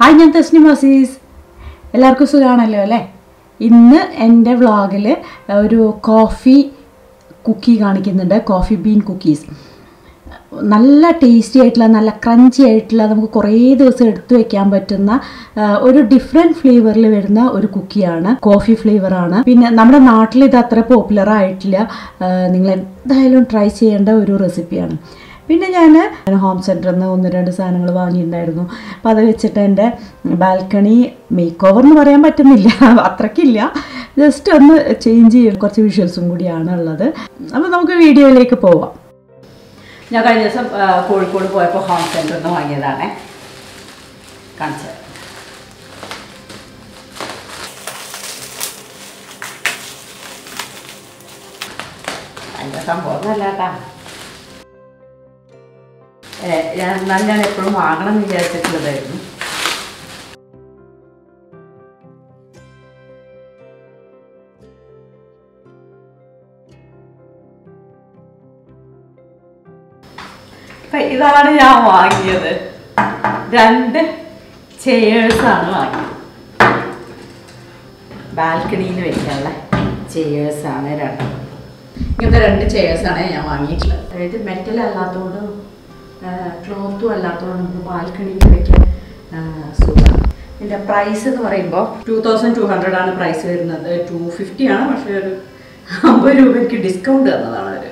Hi, I'm Thesnim Azeez. എല്ലാവർക്കും സുഖാണല്ലോ അല്ലേ? ഇന്ന് എൻ്റെ വ്ളോഗിൽ ഒരു കോഫി കുക്കി കാണിക്കുന്നുണ്ട്. Coffee bean cookies. നല്ല ടേസ്റ്റി ആയിട്ടുള്ള, നല്ല ക്രഞ്ചി ആയിട്ടുള്ള, നമുക്ക് കുറേ ദിവസം എടുത്തു വെക്കാൻ പറ്റുന്ന ഒരു ഡിഫറെൻറ്റ് ഫ്ലേവറിൽ വരുന്ന ഒരു കുക്കിയാണ്. കോഫി ഫ്ലേവറാണ്. പിന്നെ നമ്മുടെ നാട്ടിൽ ഇത് അത്ര പോപ്പുലർ ആയിട്ടില്ല. നിങ്ങൾ എന്തായാലും ട്രൈ ചെയ്യേണ്ട ഒരു റെസിപ്പിയാണ്. പിന്നെ ഞാൻ ഹോം സെൻറ്ററിൽ നിന്ന് 1-2 സാധനങ്ങൾ വാങ്ങിയിട്ടുണ്ടായിരുന്നു. അപ്പോൾ അത് വെച്ചിട്ട് എൻ്റെ ബാൽക്കണി മേക്ക് ഓവർ എന്ന് പറയാൻ പറ്റുന്നില്ല, അത്രയ്ക്കില്ല, ജസ്റ്റ് ഒന്ന് ചേഞ്ച് ചെയ്യും. കുറച്ച് വിഷ്വൽസും കൂടിയാണ് ഉള്ളത്. അപ്പോൾ നമുക്ക് വീഡിയോയിലേക്ക് പോവാം. ഞാൻ കഴിഞ്ഞ ദിവസം കോഴിക്കോട് പോയപ്പോൾ ഹോം സെൻറ്ററിൽ നിന്ന് വാങ്ങിയതാണ്. കാണിച്ചത് അതിൻ്റെ സംഭവം നല്ല കേട്ടാ. ഞാൻ എപ്പോഴും വാങ്ങണം എന്ന് വിചാരിച്ചിട്ടുള്ളതായിരുന്നു. ഇതാണ് ഞാൻ വാങ്ങിയത്. 2 ചെയേഴ്സാണ് വാങ്ങിയത്. ബാൽക്കണിയിൽ വെക്കാനുള്ള ചെയേഴ്സാണ് 2. ഇങ്ങനത്തെ 2 ചെയേഴ്സാണ് ഞാൻ വാങ്ങിയിട്ടുള്ളത്. അതായത് മെറ്റൽ അല്ലാത്തതുകൊണ്ട് ക്ലോത്തും അല്ലാത്തതുകൊണ്ട് നമുക്ക് ബാൽക്കണിയിൽ വയ്ക്കാൻ സുഖമാണ്. ഇതിൻ്റെ പ്രൈസ് എന്ന് പറയുമ്പോൾ 2200 ആണ് പ്രൈസ് വരുന്നത്. 250 ആണ്, പക്ഷേ ഒരു 50 രൂപയ്ക്ക് ഡിസ്കൗണ്ട് തന്നതാണ് അവർ.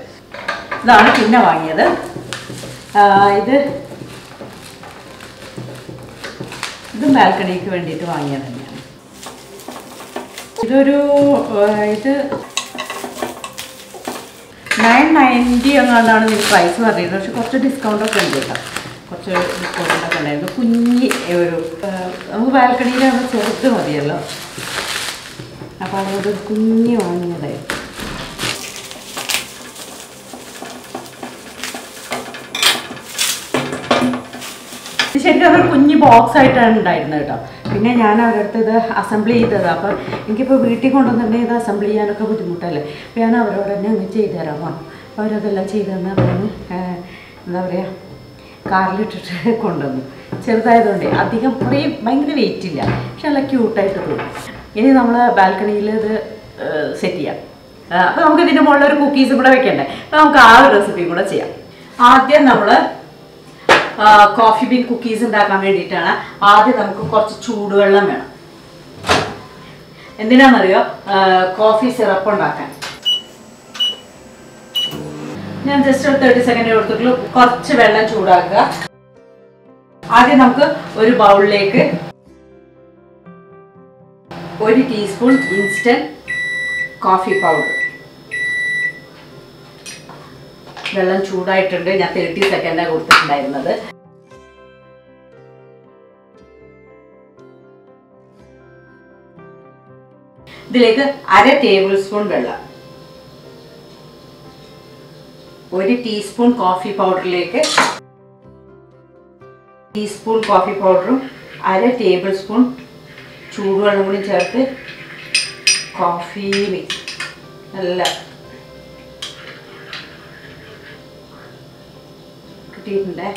ഇതാണ് പിന്നെ വാങ്ങിയത്. ഇതും ബാൽക്കണിക്ക് വേണ്ടിയിട്ട് വാങ്ങിയത് തന്നെയാണ്. ഇത് 990 എങ്ങാണ്ടാണ് ഇതിന് പ്രൈസ് പറഞ്ഞത്. പക്ഷെ കുറച്ച് ഡിസ്കൗണ്ടൊക്കെ ഉണ്ട് കേട്ടോ. കുറച്ച് ഡിസ്കൗണ്ടൊക്കെ ഉണ്ടായിരുന്നു. കുഞ്ഞി ഒരു നമുക്ക് ബാൽക്കണിയിലാകുമ്പോൾ ചെറുത് മതിയല്ലോ. അപ്പോൾ അതുകൊണ്ട് കുഞ്ഞി വാങ്ങിയതായിരുന്നു. ശരിക്കും അതൊരു കുഞ്ഞി ബോക്സ് ആയിട്ടാണ് ഉണ്ടായിരുന്നത് കേട്ടോ. പിന്നെ ഞാൻ അവരുടെ അടുത്ത് ഇത് അസംബിൾ ചെയ്തത്. അപ്പം എനിക്കിപ്പോൾ വീട്ടിൽ കൊണ്ടുവന്നിട്ടുണ്ടെങ്കിൽ ഇത് അസംബിൾ ചെയ്യാനൊക്കെ ബുദ്ധിമുട്ടല്ലേ. അപ്പോൾ ഞാൻ അവരോട് തന്നെ അങ്ങ് ചെയ്തു തരാൻ പറഞ്ഞു. അപ്പോൾ അവരതെല്ലാം ചെയ്തു തന്നാൽ പറഞ്ഞ് എന്താ പറയുക, കാറിലിട്ടിട്ട് കൊണ്ടുവന്നു. ചെറുതായതുകൊണ്ട് അധികം കുറേ ഭയങ്കര വെയിറ്റ് ഇല്ല, പക്ഷെ നല്ല ക്യൂട്ടായിട്ട് തോന്നും. ഇനി നമ്മൾ ബാൽക്കണിയിൽ ഇത് സെറ്റ് ചെയ്യാം. അപ്പോൾ നമുക്ക് ഇതിൻ്റെ മുകളിൽ ഒരു കുക്കീസും കൂടെ വെക്കണ്ടേ. അപ്പോൾ നമുക്ക് ആ ഒരു റെസിപ്പിയും കൂടെ ചെയ്യാം. ആദ്യം നമ്മൾ കോഫി ബീൻ കുക്കീസ് ഉണ്ടാക്കാൻ വേണ്ടിയിട്ടാണ്. ആദ്യം നമുക്ക് കുറച്ച് ചൂടുവെള്ളം വേണം. എന്തിനാണെന്നറിയോ? കോഫി സിറപ്പ് ഉണ്ടാക്കാൻ. ഞാൻ ജസ്റ്റ് ഒരു 30 സെക്കൻഡ് കൊടുത്തിട്ടുള്ളൂ. കുറച്ച് വെള്ളം ചൂടാക്കുക. ആദ്യം നമുക്ക് ഒരു ബൗളിലേക്ക് 1 ടീസ്പൂൺ ഇൻസ്റ്റന്റ് കോഫി പൗഡർ. വെള്ളം ചൂടായിട്ടുണ്ട്. ഞാൻ 30 സെക്കൻഡാണ് കൊടുത്തിട്ടുണ്ടായിരുന്നത്. ഇതിലേക്ക് 1/2 ടേബിൾ സ്പൂൺ വെള്ളം. 1 ടീസ്പൂൺ കോഫി പൗഡറിലേക്ക് ടീസ്പൂൺ കോഫി പൗഡറും 1/2 ടേബിൾ സ്പൂൺ ചൂടുവെള്ളം കൂടി ചേർത്ത് കോഫി മിക്സ് നല്ല കിട്ടിയിട്ടുണ്ട്.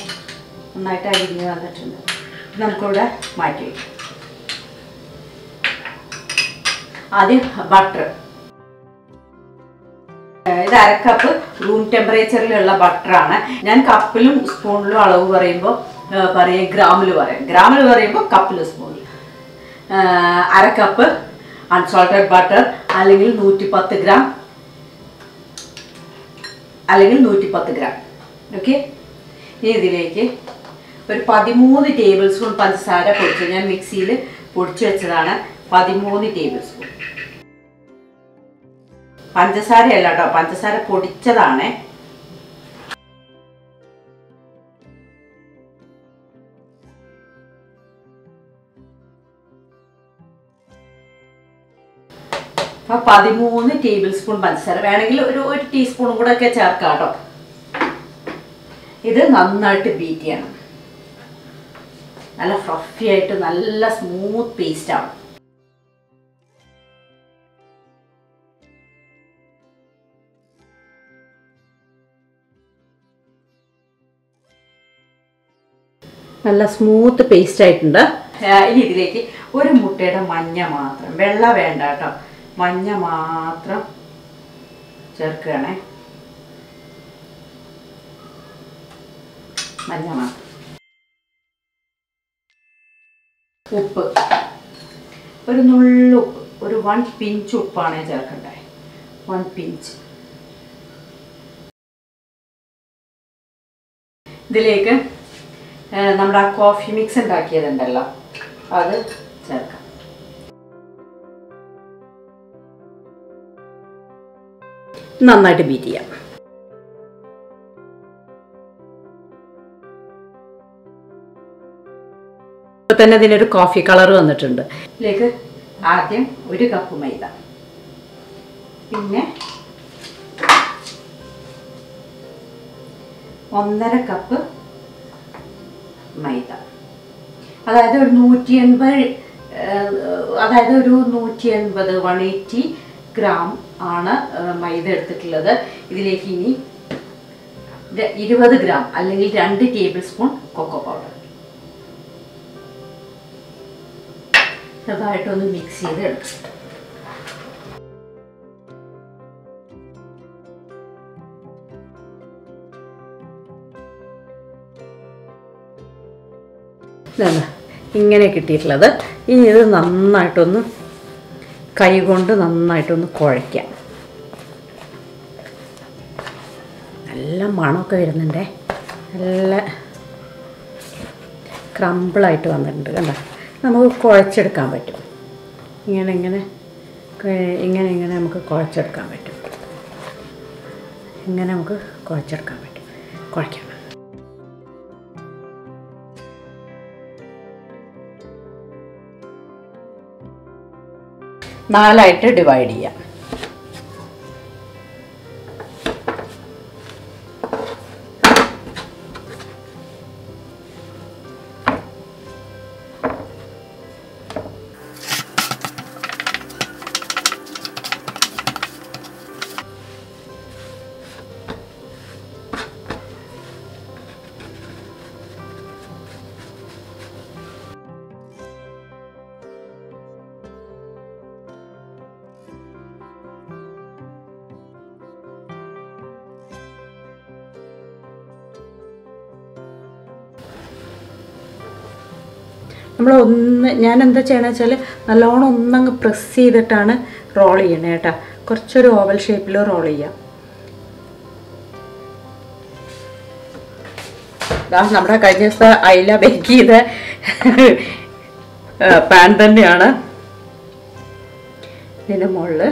നന്നായിട്ട് അരിഞ്ഞ് വന്നിട്ടുണ്ട്. നമുക്കിവിടെ മാറ്റി വയ്ക്കാം. ആദ്യം ബട്ടർ. ഇത് 1/2 കപ്പ് റൂം ടെമ്പറേച്ചറിലുള്ള ബട്ടറാണ്. ഞാൻ കപ്പിലും സ്പൂണിലും അളവ് പറയുമ്പോൾ ഗ്രാമിൽ പറയാം. ഗ്രാമിൽ പറയുമ്പോൾ കപ്പിലും സ്പൂണിൽ. 1/2 കപ്പ് അൺസോൾട്ടഡ് ബട്ടർ, അല്ലെങ്കിൽ 110 ഗ്രാം, അല്ലെങ്കിൽ 110 ഗ്രാം. ഓക്കെ. ഇതിലേക്ക് ഒരു 13 ടേബിൾ സ്പൂൺ പഞ്ചസാര പൊടിച്ച്, ഞാൻ മിക്സിയിൽ പൊടിച്ചു വെച്ചതാണ്. 13 ടേബിൾ സ്പൂൺ പഞ്ചസാരയല്ല കേട്ടോ, പഞ്ചസാര പൊടിച്ചതാണ്. അപ്പോൾ 13 ടേബിൾ സ്പൂൺ പഞ്ചസാര. വേണമെങ്കിൽ ഒരു ടീസ്പൂണും കൂടെ ഒക്കെ ചേർക്കാം കേട്ടോ. ഇത് നന്നായിട്ട് ബീറ്റ് ചെയ്യണം. നല്ല ഫ്ലഫി ആയിട്ട് നല്ല സ്മൂത്ത് പേസ്റ്റ് ആണ്. നല്ല സ്മൂത്ത് പേസ്റ്റ് ആയിട്ടുണ്ട്. ഇനി ഇതിലേക്ക് ഒരു മുട്ടയുടെ മഞ്ഞ മാത്രം, വെള്ള വേണ്ട കേട്ടോ, മഞ്ഞ മാത്രം ചേർക്കുകയാണേ. മഞ്ഞ മാത്രം. ഉപ്പ്, ഒരു നുള്ളുപ്പ്, ഒരു 1 പിഞ്ച് ഉപ്പാണ് ചേർക്കണ്ടേ, 1 പിഞ്ച്. ഇതിലേക്ക് നമ്മുടെ ആ കോഫി മിക്സ് ഉണ്ടാക്കിയതുണ്ടല്ലോ അത് ചേർക്കാം. നന്നായിട്ട് ബീറ്റ് ചെയ്യാം. ഇപ്പോൾ തന്നെ ഇതിനൊരു കോഫി കളർ വന്നിട്ടുണ്ട്. ഇതിലേക്ക് ആദ്യം 1 കപ്പ് മൈദ, പിന്നെ 1.5 കപ്പ് മൈദ, അതായത് ഒരു 180, അതായത് ഒരു 180 180 ഗ്രാം ആണ് മൈദ എടുത്തിട്ടുള്ളത്. ഇതിലേക്ക് ഇനി 20 ഗ്രാം അല്ലെങ്കിൽ 2 ടേബിൾ സ്പൂൺ കൊക്കോ പൗഡർ ചെറുതായിട്ടൊന്ന് മിക്സ് ചെയ്ത് എടുക്കും. ഇങ്ങനെ കിട്ടിയിട്ടുള്ളത്. ഇനി ഇത് നന്നായിട്ടൊന്ന് കൈകൊണ്ട് നന്നായിട്ടൊന്ന് കുഴയ്ക്കാം. നല്ല മണമൊക്കെ വരുന്നുണ്ടേ, നല്ല ക്രംബിളായിട്ട് വന്നിട്ടുണ്ട് കണ്ടോ. നമുക്ക് കുഴച്ചെടുക്കാൻ പറ്റും. ഇങ്ങനെ നമുക്ക് കുഴച്ചെടുക്കാൻ പറ്റും. ഇങ്ങനെ നമുക്ക് കുഴച്ചെടുക്കാൻ പറ്റും. കുഴയ്ക്കാം. നാലായിട്ട് ഡിവൈഡ് ചെയ്യാം. ഞാൻ എന്താ ചെയ്യണമെന്ന് വെച്ചാൽ നല്ലോണം ഒന്നങ്ങ് പ്രസ് ചെയ്തിട്ടാണ് റോൾ ചെയ്യണേ കേട്ടോ. കുറച്ചൊരു ഓവൽ ഷേപ്പിൽ റോൾ ചെയ്യാം. നമ്മുടെ കഴിഞ്ഞ ദിവസം അയില ബേക്ക് ചെയ്ത പാൻ തന്നെയാണ്. ഇതിൻ്റെ മുകളിൽ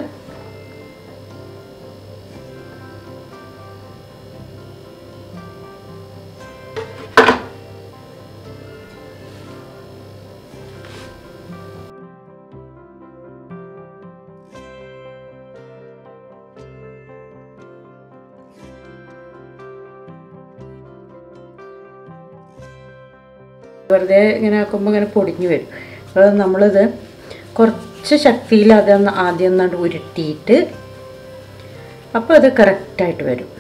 വെറുതെ ഇങ്ങനെ ആക്കുമ്പോൾ ഇങ്ങനെ പൊടിഞ്ഞു വരും. അപ്പോൾ നമ്മളിത് കുറച്ച് ശക്തിയിൽ അതൊന്ന് ആദ്യം ഒന്നാണ്ട് ഉരുട്ടിയിട്ട് അപ്പോൾ അത് കറക്റ്റായിട്ട് വരും.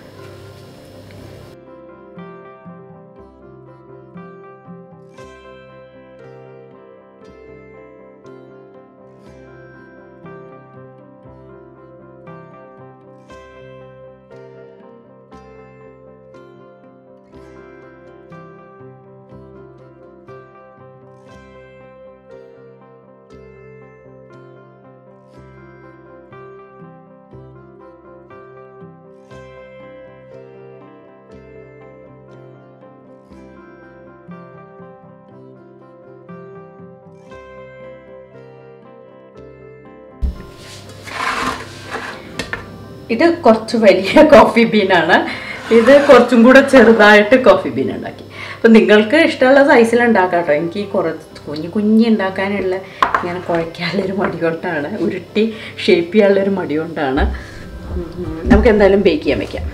ഇത് കുറച്ച് വലിയ കോഫി ബീനാണ്. ഇത് കുറച്ചും കൂടെ ചെറുതായിട്ട് കോഫി ബീൻ ഉണ്ടാക്കി. അപ്പം നിങ്ങൾക്ക് ഇഷ്ടമുള്ള സൈസിൽ ഉണ്ടാക്കാം കേട്ടോ. എനിക്ക് കുറച്ച് കുഞ്ഞി ഉണ്ടാക്കാനുള്ള ഇങ്ങനെ കുഴയ്ക്കാനുള്ളൊരു മടി കൊണ്ടാണ്, ഉരുട്ടി ഷേപ്പ് ചെയ്യാനുള്ളൊരു മടി കൊണ്ടാണ്. നമുക്ക് എന്തായാലും ബേക്ക് ചെയ്യാൻ വയ്ക്കാം.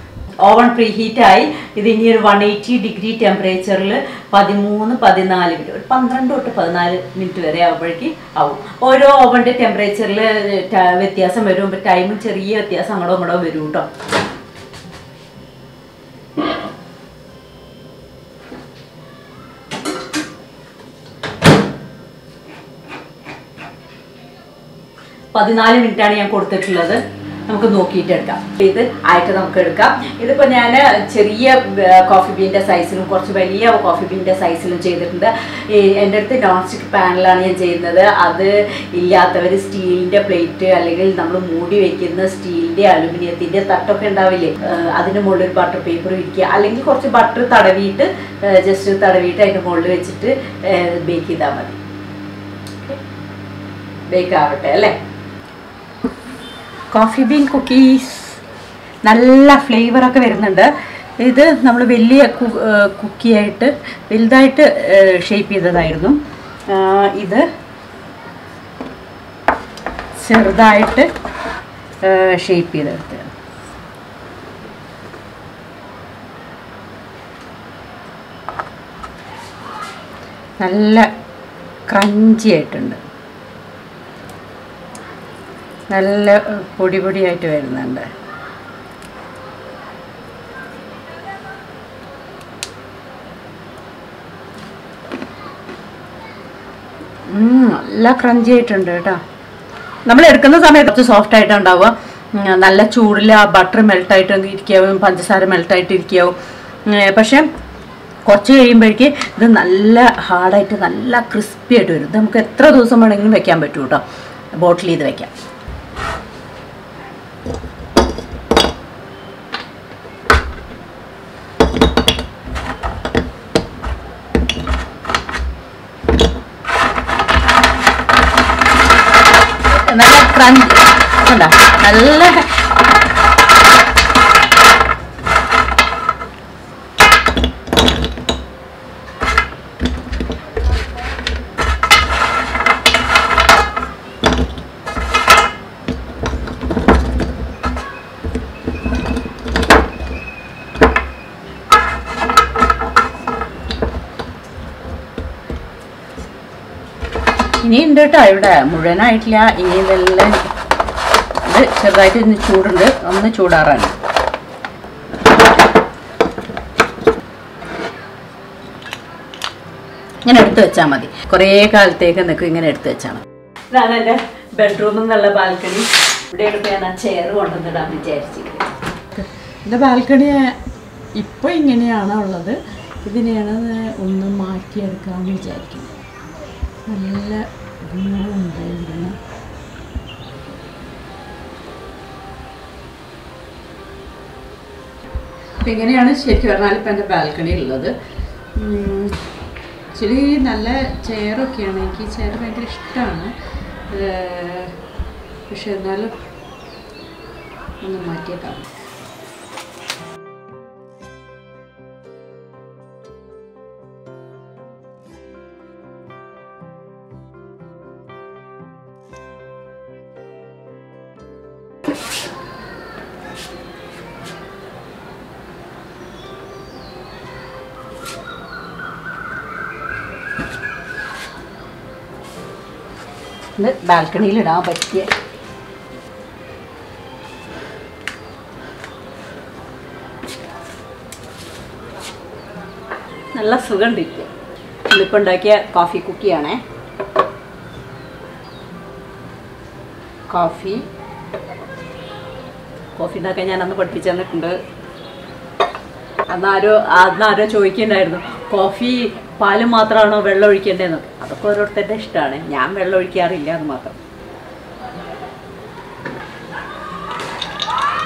ഓവൺ പ്രീ ഹീറ്റായി. ഇത് ഇനി ഒരു 180 ഡിഗ്രി ടെമ്പറേച്ചറിൽ 13-14 മിനിറ്റ്, ഒരു 12 തൊട്ട് 14 മിനിറ്റ് വരെ ആകുമ്പോഴേക്ക് ആവും. ഓരോ ഓവൻ്റെ ടെമ്പറേച്ചറിൽ വ്യത്യാസം വരും. ടൈമും ചെറിയ വ്യത്യാസം അങ്ങോട്ടോ ഇങ്ങോട്ടോ വരും കേട്ടോ. 14 മിനിറ്റാണ് ഞാൻ കൊടുത്തിട്ടുള്ളത്. നമുക്ക് നോക്കിയിട്ട് എടുക്കാം. ഇത് ആയിട്ട് നമുക്ക് എടുക്കാം. ഇതിപ്പോൾ ഞാൻ ചെറിയ കോഫി ബീൻ്റെ സൈസിലും കുറച്ച് വലിയ കോഫി ബീൻ്റെ സൈസിലും ചെയ്തിട്ടുണ്ട്. എൻ്റെ അടുത്ത് നോൺ സ്റ്റിക്ക് പാനിലാണ് ഞാൻ ചെയ്യുന്നത്. അത് ഇല്ലാത്തവർ സ്റ്റീലിൻ്റെ പ്ലേറ്റ് അല്ലെങ്കിൽ നമ്മൾ മൂടി വയ്ക്കുന്ന സ്റ്റീലിൻ്റെ അലുമിനിയത്തിൻ്റെ തട്ടൊക്കെ ഉണ്ടാവില്ലേ, അതിന് മുകളിൽ ബട്ടർ പേപ്പർ വിരിക്കുക, അല്ലെങ്കിൽ കുറച്ച് ബട്ടർ തടവിയിട്ട് ജസ്റ്റ് തടവിയിട്ട് അതിൻ്റെ മുകളിൽ വെച്ചിട്ട് ബേക്ക് ചെയ്താൽ മതി. ബേക്ക് ആവട്ടെ അല്ലേ. കോഫി ബീൻ കുക്കീസ് നല്ല ഫ്ലേവറൊക്കെ വരുന്നുണ്ട്. ഇത് നമ്മൾ വലിയ കുക്കിയായിട്ട് വലുതായിട്ട് ഷേപ്പ് ചെയ്തതായിരുന്നു. ഇത് ചെറുതായിട്ട് ഷേപ്പ് ചെയ്തെടുത്ത്. നല്ല ക്രഞ്ചി ആയിട്ടുണ്ട്. നല്ല പൊടി പൊടിയായിട്ട് വരുന്നുണ്ട്. നല്ല ക്രഞ്ചി ആയിട്ടുണ്ട് കേട്ടോ. നമ്മൾ എടുക്കുന്ന സമയത്ത് കുറച്ച് സോഫ്റ്റ് ആയിട്ടാണ് ഉണ്ടാവുക. നല്ല ചൂടിൽ ആ ബട്ടർ മെൽട്ടായിട്ട് ഇരിക്കാവും, പഞ്ചസാര മെൽട്ടായിട്ട് ഇരിക്കാവും. പക്ഷെ കുറച്ച് കഴിയുമ്പോഴേക്ക് ഇത് നല്ല ഹാർഡായിട്ട് നല്ല ക്രിസ്പി ആയിട്ട് വരും. ഇത് നമുക്ക് എത്ര ദിവസം വേണമെങ്കിലും വെക്കാൻ പറ്റും കേട്ടോ. ബോട്ടിൽ ചെയ്ത് വെക്കാം. നല്ല ക്രഞ്ച് ഉണ്ടോ, നല്ല ഇനിയുണ്ട് കേട്ടോ. ഇവിടെ മുഴുവനായിട്ടില്ല. ഇനി ഇതെല്ലാം ഇത് ചെറുതായിട്ട് ഇന്ന് ചൂടുണ്ട്, ഒന്ന് ചൂടാറാണ്. ഇങ്ങനെ എടുത്ത് വെച്ചാൽ മതി. കുറേ കാലത്തേക്ക് നിൽക്കും ഇങ്ങനെ എടുത്ത് വെച്ചാൽ മതി. ഇതാണ് എൻ്റെ ബെഡ്റൂമിൽ നിന്നുള്ള ബാൽക്കണി. ഇവിടെയാണ് ഞാൻ ആ ചെയർ കൊണ്ടുവന്നിടാൻ വിചാരിച്ചിരിക്കുന്നത്. എൻ്റെ ബാൽക്കണി ഇപ്പോൾ ഇങ്ങനെയാണ് ഉള്ളത്. ഇതിനെയാണ് ഒന്ന് മാറ്റിയെടുക്കാമെന്ന് വിചാരിക്കുന്നത്. നല്ല ഗുണമുണ്ടായിരുന്നു. അപ്പം ഇങ്ങനെയാണ് ശരിക്കും പറഞ്ഞാൽ ഇപ്പം എൻ്റെ ബാൽക്കണി ഉള്ളത്. ആക്ച്വലി നല്ല ചെയറൊക്കെയാണ്. എനിക്ക് ഈ ചെയർ ഭയങ്കര ഇഷ്ടമാണ്. പക്ഷെ എന്നാലും ഒന്ന് മാറ്റിയേക്കാം. ഇത് ബാൽക്കണിയിലിടാൻ പറ്റിയ നല്ല സുഖമുണ്ട്. ഇന്നിപ്പോൾ ഉണ്ടാക്കിയ കോഫി കുക്കിയാണേ. കോഫി ഉണ്ടാക്കാൻ ഞാൻ അന്ന് പഠിപ്പിച്ചു തന്നിട്ടുണ്ട്. അന്നാരോ ചോദിക്കണ്ടായിരുന്നു, കോഫി പാല് മാത്രമാണോ വെള്ളം ഒഴിക്കേണ്ടതെന്നൊക്കെ. അതൊക്കെ ഓരോരുത്തരുടെ ഇഷ്ടമാണ്. ഞാൻ വെള്ളം ഒഴിക്കാറില്ല, അത് മാത്രം.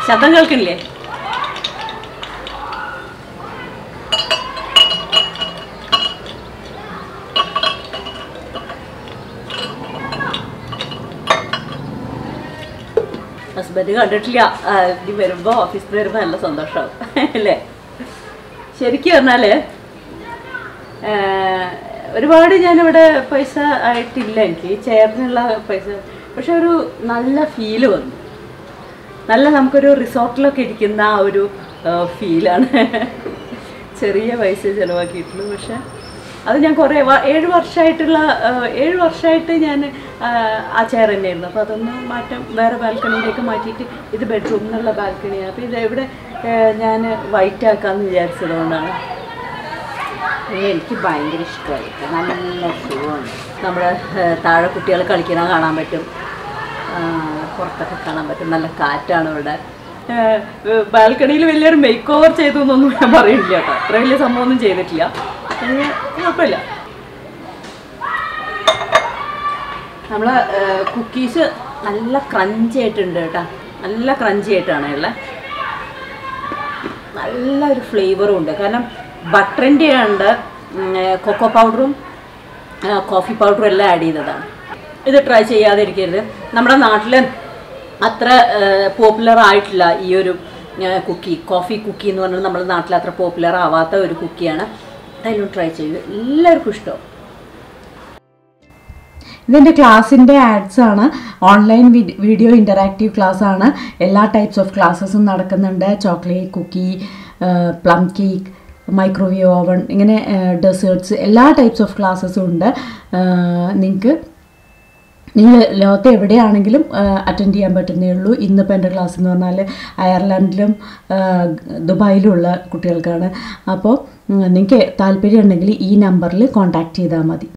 ശബ്ദം കേൾക്കണില്ലേ? ഹസ്ബൻഡ് കണ്ടിട്ടില്ല. ഇനി വരുമ്പോൾ ഓഫീസിൽ വരുമ്പോൾ നല്ല സന്തോഷമാവും അല്ലേ. ശരിക്കും പറഞ്ഞാൽ ഒരുപാട് ഞാനിവിടെ പൈസ ആയിട്ടില്ല എനിക്ക് ചെയറിനുള്ള പൈസ. പക്ഷെ ഒരു നല്ല ഫീല് വന്നു. നല്ല നമുക്കൊരു റിസോർട്ടിലൊക്കെ ഇരിക്കുന്ന ആ ഒരു ഫീലാണ്. ചെറിയ പൈസ ചിലവാക്കിയിട്ടുള്ളൂ. പക്ഷെ അത് ഞാൻ കുറേ 7 വർഷമായിട്ട് ഞാൻ ആ ചെയർ തന്നെയായിരുന്നു. അപ്പോൾ അതൊന്ന് മാറ്റം വേറെ ബാൽക്കണിയിലേക്ക് മാറ്റിയിട്ട് ഇത് ബെഡ്റൂമിൽ നിന്നുള്ള ബാൽക്കണിയാണ്. അപ്പോൾ ഇത് ഇവിടെ ഞാൻ വൈറ്റ് ആക്കാമെന്ന് വിചാരിച്ചതുകൊണ്ടാണ്. എനിക്ക് ഭയങ്കര ഇഷ്ടമായി. നല്ല സുഖമാണ്. നമ്മുടെ താഴെ കുട്ടികൾ കളിക്കുന്നത് കാണാൻ പറ്റും. പുറത്തൊക്കെ കാണാൻ പറ്റും. നല്ല കാറ്റാണ് ഇവിടെ. ബാൽക്കണിയിൽ വലിയൊരു മേക്ക് ഓവർ ചെയ്തു എന്നൊന്നും ഞാൻ പറയുന്നില്ല കേട്ടോ. അത്ര വലിയ സംഭവമൊന്നും ചെയ്തിട്ടില്ല. കുഴപ്പമില്ല. നമ്മൾ കുക്കീസ് നല്ല ക്രഞ്ചി ആയിട്ടുണ്ട് കേട്ടോ. നല്ല ക്രഞ്ചി ആയിട്ടാണ് ഉള്ളത്. നല്ലൊരു ഫ്ലേവറും ഉണ്ട്. കാരണം ബട്ടറിൻ്റെ ഉണ്ട്, കൊക്കോ പൗഡറും കോഫി പൗഡറും എല്ലാം ആഡ് ചെയ്തതാണ്. ഇത് ട്രൈ ചെയ്യാതിരിക്കരുത്. നമ്മുടെ നാട്ടിൽ അത്ര പോപ്പുലർ ആയിട്ടില്ല ഈ ഒരു കുക്കി, കോഫി കുക്കി എന്ന് പറഞ്ഞാൽ നമ്മുടെ നാട്ടിൽ അത്ര പോപ്പുലർ ആവാത്ത ഒരു കുക്കിയാണ്. എന്തായാലും ട്രൈ ചെയ്യൂ, എല്ലാവർക്കും ഇഷ്ടമാവും. ഇതിൻ്റെ ക്ലാസ്സിൻ്റെ ആഡ്സ് ആണ്. ഓൺലൈൻ വീഡിയോ ഇൻ്ററാക്റ്റീവ് ക്ലാസ് ആണ്. എല്ലാ ടൈപ്സ് ഓഫ് ക്ലാസ്സസും നടക്കുന്നുണ്ട്. Chocolate cookie, plum cake, microwave oven, ഇങ്ങനെ ഡെസേർട്ട്സ്, എല്ലാ ടൈപ്സ് ഓഫ് ക്ലാസ്സസും ഉണ്ട്. നിങ്ങൾ ലോകത്ത് എവിടെയാണെങ്കിലും അറ്റൻഡ് ചെയ്യാൻ പറ്റുന്നേ ഉള്ളൂ. ഇന്നിപ്പോൾ എൻ്റെ ക്ലാസ് എന്ന് പറഞ്ഞാൽ അയർലൻഡിലും ദുബായിലുള്ള കുട്ടികൾക്കാണ്. അപ്പോൾ നിങ്ങൾക്ക് താല്പര്യം ഉണ്ടെങ്കിൽ ഈ നമ്പറിൽ കോൺടാക്റ്റ് ചെയ്താൽ മതി.